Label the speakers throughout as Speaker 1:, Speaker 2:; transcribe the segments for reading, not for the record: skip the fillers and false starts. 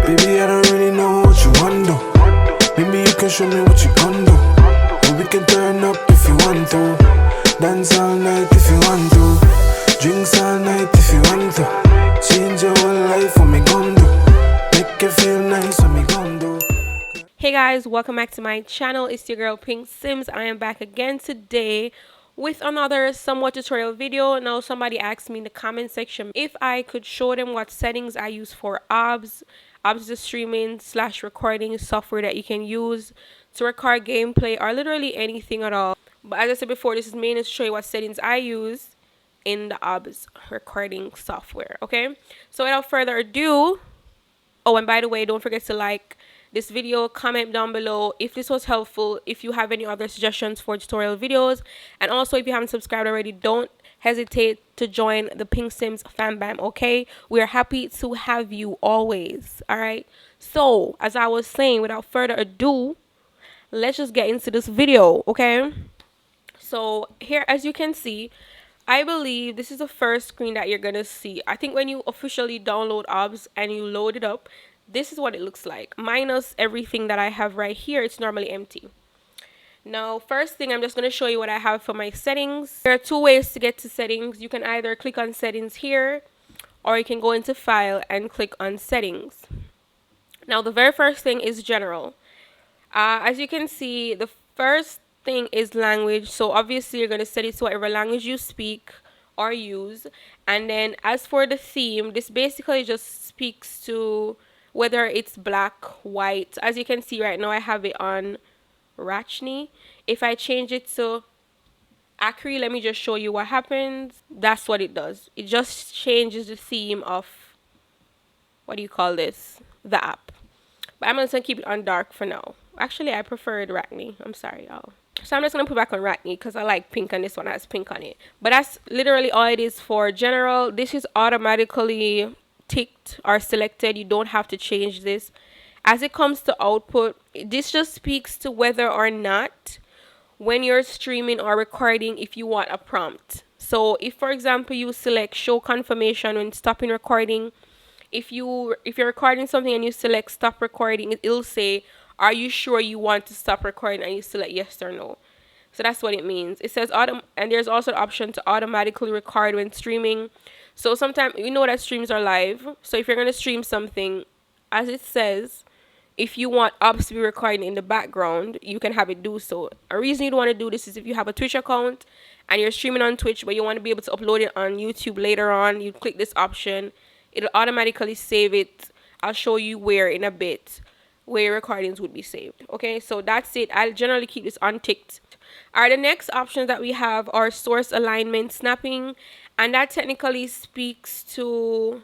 Speaker 1: Baby, I don't really know what you want though. Maybe you can show me what you gon' do. Or we can turn up if you want to. Dance all night if you want to. Drinks all night if you want to. Change your whole life, what me gon' do? Make you feel nice, what me gon' do?
Speaker 2: Hey guys, welcome back to my channel. It's your girl Pink Sims. I am back again today with another somewhat tutorial video. Now somebody asked me in the comment section if I could show them what settings I use for OBS. OBS is a streaming / recording software that you can use to record gameplay or literally anything at all. But as I said before, this is mainly to show you what settings I use in the OBS recording software. Okay, so without further ado, oh, and by the way, don't forget to like this video, comment down below if this was helpful, if you have any other suggestions for tutorial videos, and also if you haven't subscribed already, don't hesitate to join the Pink Sims fan bam. Okay, we are happy to have you always. All right, so as I was saying, without further ado, let's just get into this video. Okay, so here, as you can see, I believe this is the first screen that you're gonna see. I think when you officially download OBS and you load it up, this is what it looks like. Minus everything that I have right here, it's normally empty. Now, first thing, I'm just gonna show you what I have for my settings. There are two ways to get to settings. You can either click on settings here, or you can go into file and click on settings. Now, the very first thing is general. As you can see, the first thing is language, so obviously you're going to set it to whatever language you speak or use. And then as for the theme, this basically just speaks to whether it's black, white. As you can see right now, I have it on Rachni. If I change it to Acri, let me just show you what happens. That's what it does. It just changes the theme of, what do you call this, the app. But I'm just going to keep it on dark for now. Actually, I preferred Rachni. I'm sorry, y'all. So I'm just going to put back on Rachni because I like pink and this one has pink on it. But that's literally all it is for general. This is automatically ticked or selected. You don't have to change this. As it comes to output, this just speaks to whether or not when you're streaming or recording, if you want a prompt. So if, for example, you select show confirmation when stopping recording, if you're recording something and you select stop recording, it'll say, are you sure you want to stop recording, and you select yes or no. So that's what it means. It says and there's also the option to automatically record when streaming. So sometimes you know that streams are live. So if you're going to stream something, as it says, if you want OBS to be recording in the background, you can have it do so. A reason you'd want to do this is if you have a Twitch account and you're streaming on Twitch, but you want to be able to upload it on YouTube later on, you click this option. It'll automatically save it. I'll show you where in a bit, where recordings would be saved. Okay, so that's it. I'll generally keep this unticked. Alright, the next options that we have are source alignment snapping, and that technically speaks to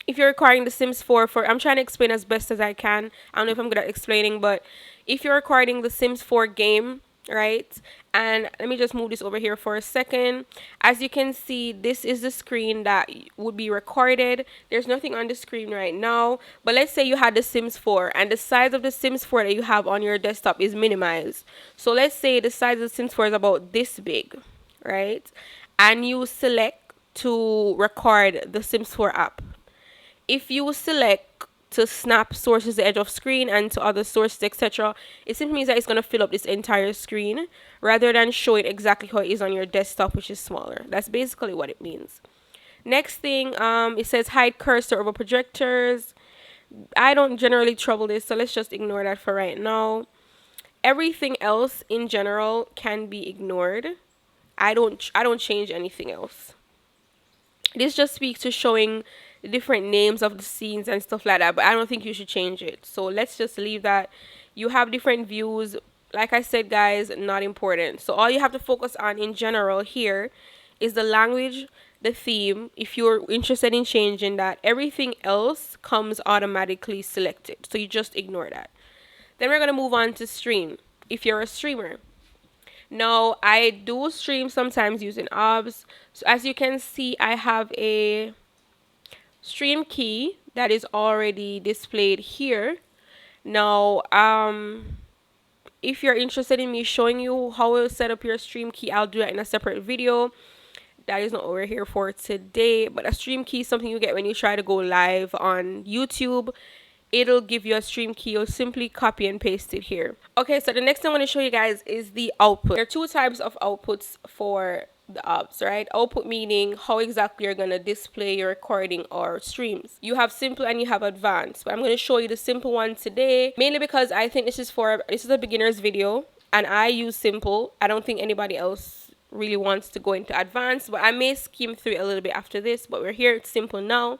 Speaker 2: if you're recording The Sims 4 for, I'm trying to explain as best as I can. I don't know if I'm good at explaining, but if you're recording The Sims 4 game, right, and let me just move this over here for a second. As you can see, this is the screen that would be recorded. There's nothing on the screen right now, but let's say you had The Sims 4 and the size of The Sims 4 that you have on your desktop is minimized. So let's say the size of The Sims 4 is about this big, right, and you select to record The Sims 4 app. If you select to snap sources the edge of screen and to other sources, etc., it simply means that it's going to fill up this entire screen rather than show it exactly how it is on your desktop, which is smaller. That's basically what it means. Next thing, it says hide cursor over projectors. I don't generally trouble this, so let's just ignore that for right now. Everything else in general can be ignored. I don't change anything else. This just speaks to showing the different names of the scenes and stuff like that, but I don't think you should change it. So let's just leave that. You have different views. Like I said, guys, not important. So all you have to focus on in general here is the language, the theme. If you're interested in changing that, everything else comes automatically selected. So you just ignore that. Then we're going to move on to stream. If you're a streamer. Now, I do stream sometimes using OBS. So as you can see, I have a stream key that is already displayed here. Now, if you're interested in me showing you how to set up your stream key, I'll do that in a separate video. that is not what we're here for today. But a stream key is something you get when you try to go live on YouTube. It'll give you a stream key. You'll simply copy and paste it here. Okay, so the next thing I want to show you guys is the output. There are two types of outputs for the OBS, right? Output meaning how exactly you're going to display your recording or streams. You have simple and you have advanced. But I'm going to show you the simple one today, mainly because I think this is a beginner's video and I use simple. I don't think anybody else really wants to go into advanced, but I may skim through it a little bit after this, but we're here at simple now.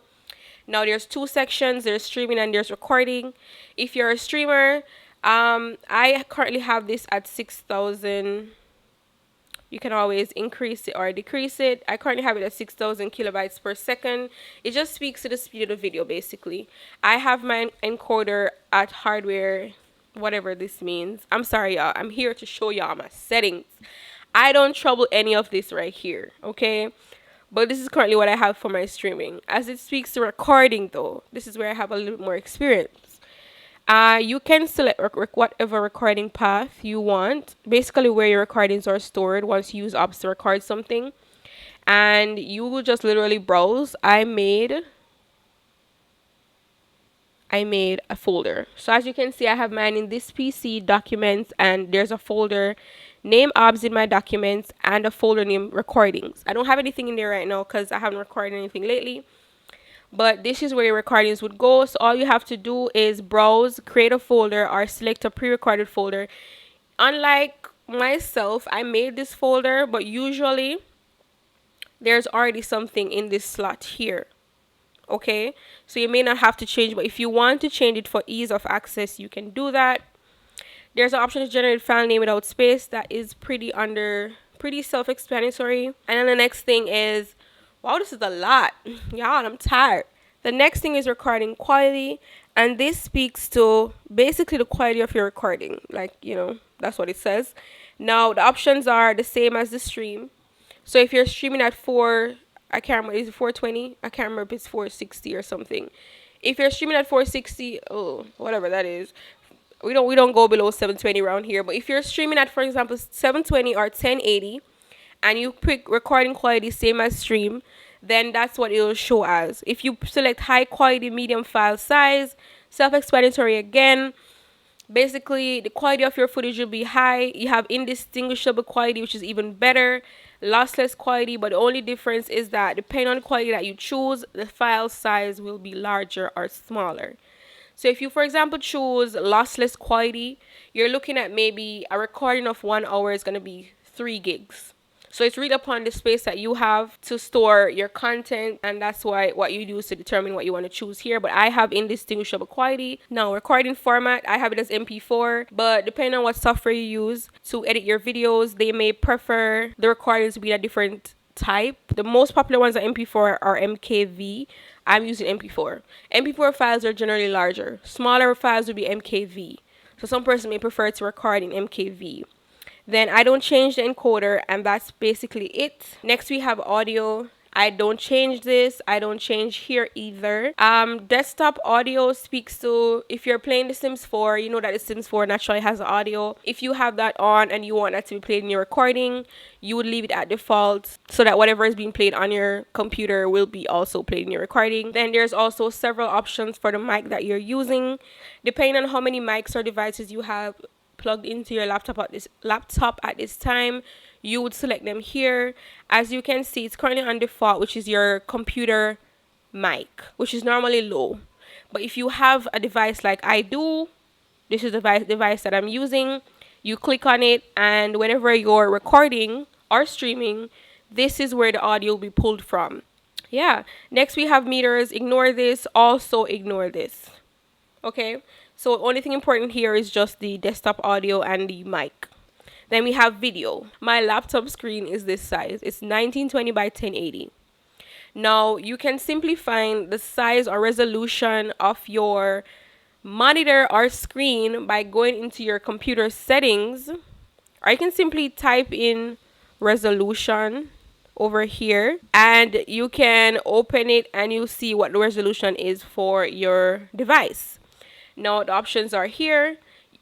Speaker 2: Now there's two sections, there's streaming and there's recording. If you're a streamer, I currently have this at 6,000. You can always increase it or decrease it. I currently have it at 6,000 kilobytes per second. It just speaks to the speed of the video basically. I have my encoder at hardware, whatever this means. I'm sorry y'all, I'm here to show y'all my settings. I don't trouble any of this right here, okay? But this is currently what I have for my streaming. As it speaks to recording though, this is where I have a little bit more experience. You can select whatever recording path you want. Basically where your recordings are stored once you use OBS to record something. And you will just literally browse. I made a folder. So as you can see, I have mine in this PC, documents, and there's a folder name OBS in my documents and a folder named recordings. I don't have anything in there right now because I haven't recorded anything lately. But this is where your recordings would go. So all you have to do is browse, create a folder, or select a pre-recorded folder. Unlike myself, I made this folder, but usually there's already something in this slot here. Okay, so you may not have to change, but if you want to change it for ease of access, you can do that. There's an option to generate file name without space. That is pretty self-explanatory. And then the next thing is, wow, this is a lot. Y'all, I'm tired. The next thing is recording quality. And this speaks to basically the quality of your recording. Like, you know, that's what it says. Now, the options are the same as the stream. So if you're streaming at I can't remember, is it 420? I can't remember if it's 460 or something. If you're streaming at 460, oh, whatever that is. We don't go below 720 around here. But if you're streaming at, for example, 720 or 1080, and you pick recording quality same as stream, then that's what it'll show as. If you select high quality medium file size, self-explanatory again. Basically, the quality of your footage will be high. You have indistinguishable quality, which is even better. Lossless quality, but the only difference is that depending on the quality that you choose, the file size will be larger or smaller. So if you, for example, choose lossless quality, you're looking at maybe a recording of 1 hour is going to be 3 gigs. So it's really upon the space that you have to store your content, and that's what you use to determine what you want to choose here. But I have indistinguishable quality. Now, recording format, I have it as MP4, but depending on what software you use to edit your videos, they may prefer the recordings to be a different type. The most popular ones are MP4 or MKV. I'm using MP4. MP4 files are generally larger. Smaller files would be MKV. So some person may prefer to record in MKV. Then I don't change the encoder, and that's basically it. Next we have audio. I don't change this. I don't change here either. Desktop audio speaks to if you're playing The Sims 4, you know that The Sims 4 naturally has audio. If you have that on and you want that to be played in your recording, you would leave it at default so that whatever is being played on your computer will be also played in your recording. Then there's also several options for the mic that you're using. Depending on how many mics or devices you have plugged into your laptop at this time, you would select them here. As you can see, it's currently on default, which is your computer mic, which is normally low. But if you have a device like I do, this is the device that I'm using, you click on it, and whenever you're recording or streaming, this is where the audio will be pulled from. Yeah. Next we have meters. Ignore this. Also ignore this. Okay. So only thing important here is just the desktop audio and the mic. Then we have video. My laptop screen is this size. It's 1920 by 1080. Now you can simply find the size or resolution of your monitor or screen by going into your computer settings, or you can simply type in resolution over here and you can open it and you see what the resolution is for your device. Now the options are here.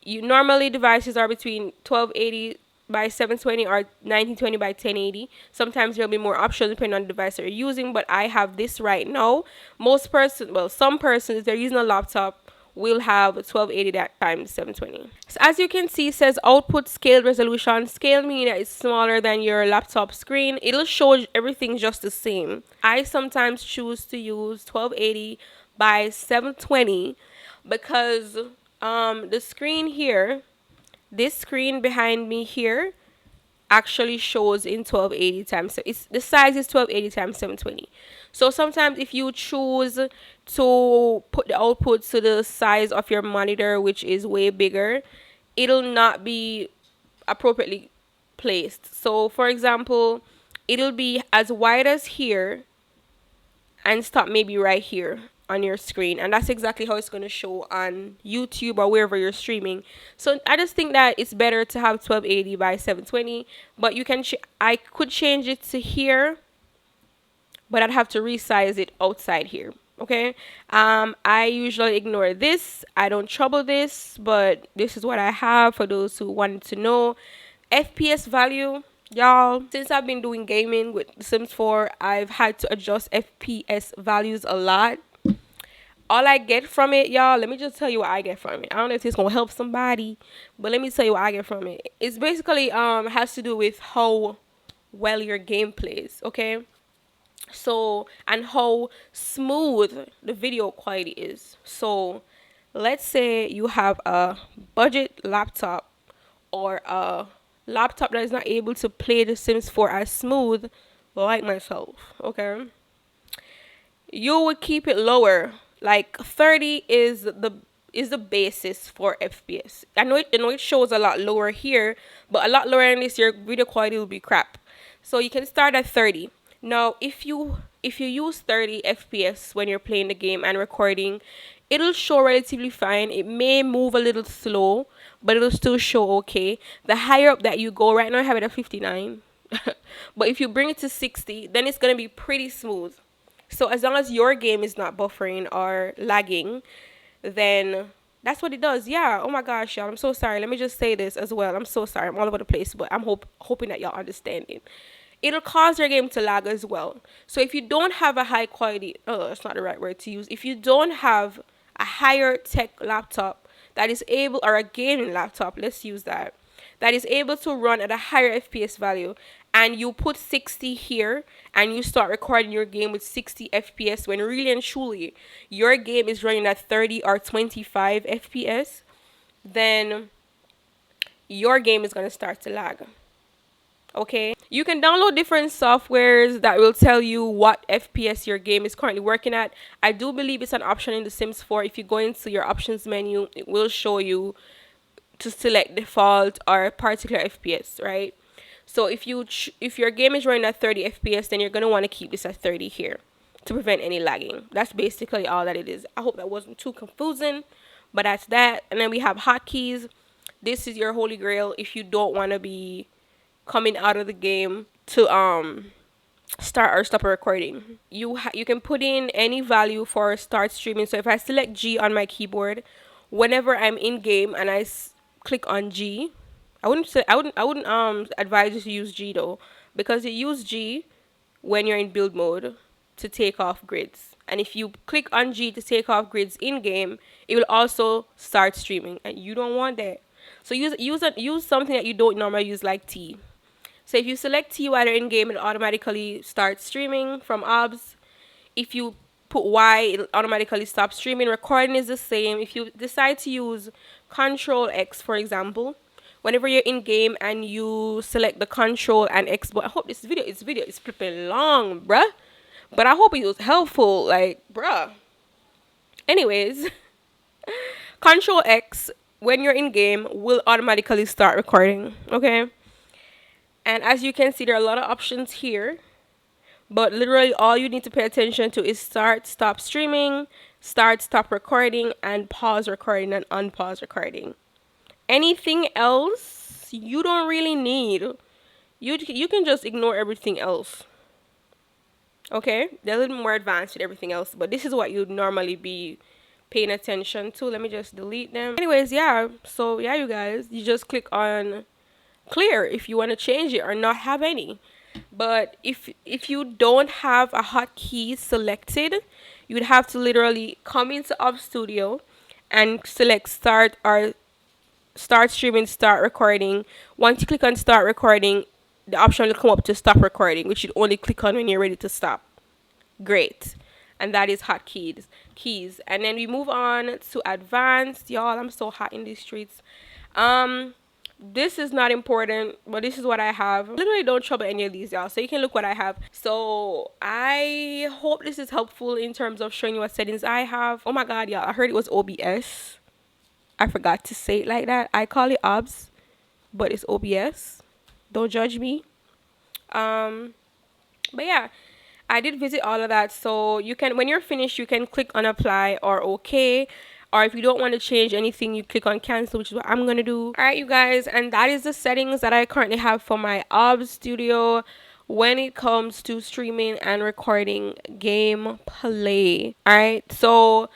Speaker 2: Normally devices are between 1280 by 720 or 1920 by 1080. Sometimes there'll be more options depending on the device that you're using, but I have this right now. Some persons, if they're using a laptop, will have 1280 that times 720. So as you can see, it says output scale resolution. Scale meaning that it's smaller than your laptop screen. It'll show everything just the same. I sometimes choose to use 1280 by 720 because the screen here, this screen behind me here, actually shows in 1280 times, so it's the size is 1280 times 720. So sometimes if you choose to put the output to the size of your monitor, which is way bigger, it'll not be appropriately placed. So for example, it'll be as wide as here and stop maybe right here on your screen, and that's exactly how it's going to show on YouTube or wherever you're streaming. So I just think that it's better to have 1280 by 720, but you can I could change it to here, but I'd have to resize it outside here. Okay, I usually ignore this. I don't trouble this, but this is what I have for those who wanted to know. FPS value, y'all, since I've been doing gaming with The Sims 4, I've had to adjust FPS values a lot. All I get from it, y'all, let me just tell you what I get from it. I don't know if it's gonna help somebody, but let me tell you what I get from it. It's basically has to do with how well your game plays, okay? So, and how smooth the video quality is. So let's say you have a budget laptop or a laptop that is not able to play The Sims 4 as smooth, like myself, okay? You would keep it lower. Like 30 is the basis for FPS. I know it shows a lot lower here, but a lot lower than this, your video quality will be crap. So you can start at 30. Now, if you use 30 FPS when you're playing the game and recording, it'll show relatively fine. It may move a little slow, but it'll still show okay. The higher up that you go, right now I have it at 59. But if you bring it to 60, then it's going to be pretty smooth. So as long as your game is not buffering or lagging, then that's what it does. Yeah. Oh my gosh, y'all. I'm so sorry. Let me just say this as well. I'm so sorry. I'm all over the place, but I'm hoping that y'all understand it. It'll cause your game to lag as well. So if you don't have a high quality, that's not the right word to use. If you don't have a higher tech laptop that is able, or a gaming laptop, let's use that is able to run at a higher FPS value, and you put 60 here and you start recording your game with 60 FPS when really and truly your game is running at 30 or 25 FPS, then your game is going to start to lag. Okay, you can download different softwares that will tell you what FPS your game is currently working at. I do believe it's an option in The Sims 4. If you go into your options menu, it will show you to select default or particular FPS, right? So if your game is running at 30 FPS, then you're going to want to keep this at 30 here to prevent any lagging. That's basically all that it is. I hope that wasn't too confusing, but that's that. And then we have hotkeys. This is your holy grail if you don't want to be coming out of the game to start or stop a recording. You can put in any value for start streaming. So if I select G on my keyboard, whenever I'm in game and I click on G, I wouldn't advise you to use G though, because you use G when you're in build mode to take off grids, and if you click on G to take off grids in game, it will also start streaming, and you don't want that. So use something that you don't normally use, like T. So if you select T while you're in game, it automatically starts streaming from OBS. If you put Y, it'll automatically stop streaming. Recording is the same. If you decide to use Control X, for example, whenever you're in game and you select the Control and X button, I hope this video is flipping long, bruh, but I hope it was helpful, like, bruh. Anyways, Control X when you're in game will automatically start recording, okay? And as you can see, there are a lot of options here, but literally all you need to pay attention to is start, stop streaming, start, stop recording, and pause recording and unpause recording. Anything else you don't really need. You can just ignore everything else. Okay, they're a little more advanced with everything else, but this is what you'd normally be paying attention to. Let me just delete them. Anyways, yeah, so yeah, you guys, you just click on clear if you want to change it or not have any. But if you don't have a hotkey selected, you'd have to literally come into OBS Studio and select start or start streaming, start recording. Once you click on start recording, the option will come up to stop recording, which you'd only click on when you're ready to stop. Great. And that is keys. And then we move on to advanced. Y'all, I'm so hot in these streets. This is not important, but this is what I have. Literally don't trouble any of these, y'all, so you can look what I have. So I hope this is helpful in terms of showing you what settings I have. Oh my god, y'all, I heard it was OBS. I forgot to say it like that. I call it OBS, but it's OBS. Don't judge me. But yeah, I did visit all of that. So you can, when you're finished, you can click on apply or okay. Or if you don't want to change anything, you click on cancel, which is what I'm going to do. All right, you guys. And that is the settings that I currently have for my OBS Studio when it comes to streaming and recording gameplay. All right. So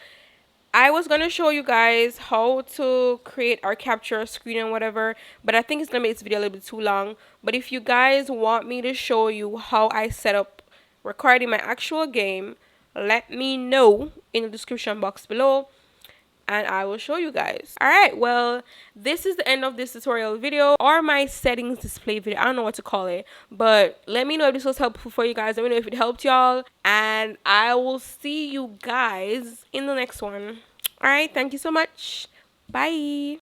Speaker 2: I was gonna show you guys how to create or capture a screen and whatever, but I think it's gonna make this video a little bit too long. But if you guys want me to show you how I set up recording my actual game, let me know in the description box below and I will show you guys. Alright, well, this is the end of this tutorial video or my settings display video. I don't know what to call it, but let me know if this was helpful for you guys. Let me know if it helped y'all, and I will see you guys in the next one. Alright, thank you so much. Bye.